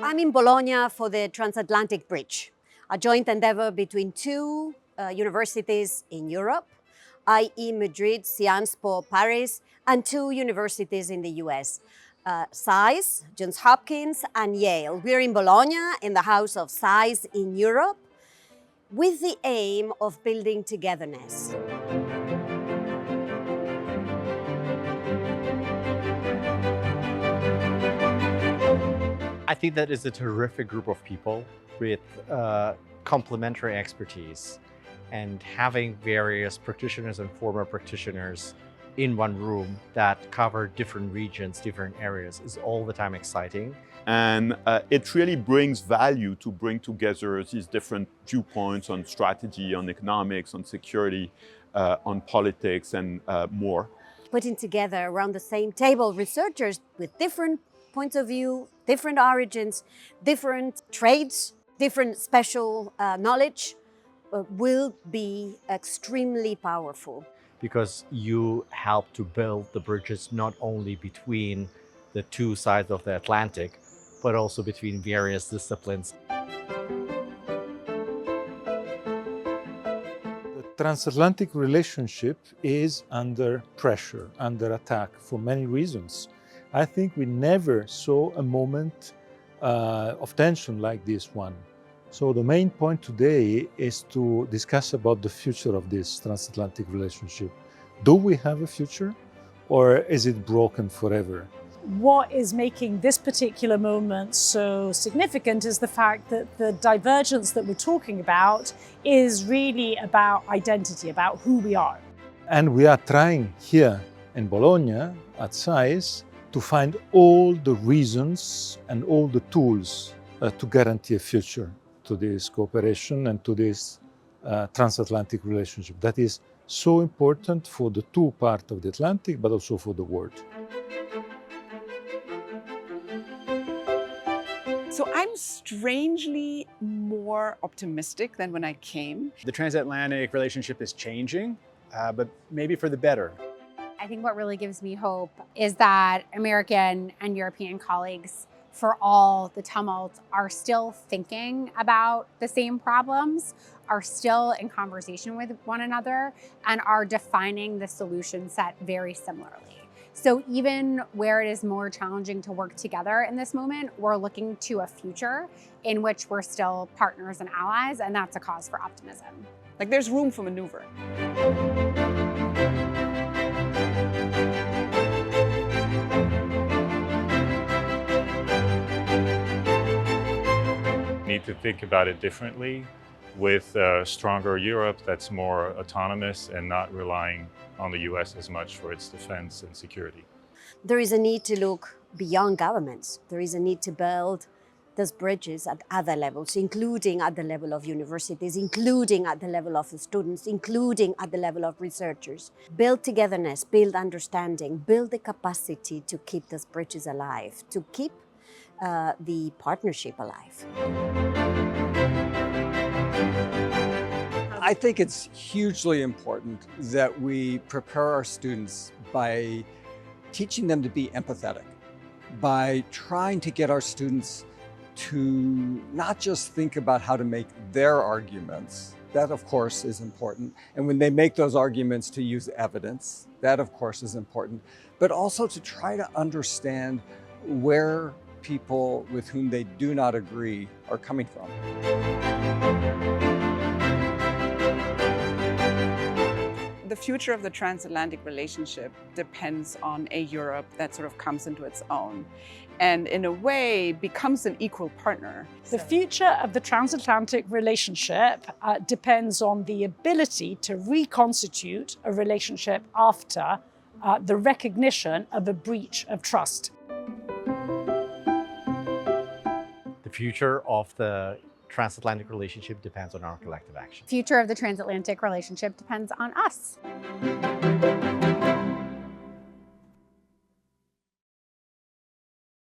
I'm in Bologna for the Transatlantic Bridge, a joint endeavor between two universities in Europe, i.e. Madrid, Sciences Po Paris, and two universities in the US, SAIS, Johns Hopkins, and Yale. We're in Bologna, in the House of SAIS in Europe, with the aim of building togetherness. I think that is a terrific group of people with complementary expertise, and having various practitioners and former practitioners in one room that cover different regions, different areas is all the time exciting. And it really brings value to bring together these different viewpoints on strategy, on economics, on security, on politics, and more. Putting together around the same table researchers with different points of view, different origins, different trades, different special knowledge will be extremely powerful. Because you help to build the bridges not only between the two sides of the Atlantic, but also between various disciplines. The transatlantic relationship is under pressure, under attack for many reasons. I think we never saw a moment of tension like this one. So the main point today is to discuss about the future of this transatlantic relationship. Do we have a future, or is it broken forever? What is making this particular moment so significant is the fact that the divergence that we're talking about is really about identity, about who we are. And we are trying here in Bologna at SAIS to find all the reasons and all the tools to guarantee a future to this cooperation and to this transatlantic relationship that is so important for the two parts of the Atlantic, but also for the world. So I'm strangely more optimistic than when I came. The transatlantic relationship is changing, but maybe for the better. I think what really gives me hope is that American and European colleagues, for all the tumult, are still thinking about the same problems, are still in conversation with one another, and are defining the solution set very similarly. So even where it is more challenging to work together in this moment, we're looking to a future in which we're still partners and allies, and that's a cause for optimism. Like, there's room for maneuver. Need to think about it differently with a stronger Europe that's more autonomous and not relying on the US as much for its defense and security. There is a need to look beyond governments. There is a need to build those bridges at other levels, including at the level of universities, including at the level of the students, including at the level of researchers. Build togetherness, build understanding, build the capacity to keep those bridges alive, to keep the partnership alive. I think it's hugely important that we prepare our students by teaching them to be empathetic, by trying to get our students to not just think about how to make their arguments. That, of course, is important. And when they make those arguments, to use evidence. That, of course, is important. But also to try to understand where people with whom they do not agree are coming from. The future of the transatlantic relationship depends on a Europe that sort of comes into its own and, in a way, becomes an equal partner. The future of the transatlantic relationship depends on the ability to reconstitute a relationship after the recognition of a breach of trust. The future of the transatlantic relationship depends on our collective action. The future of the transatlantic relationship depends on us.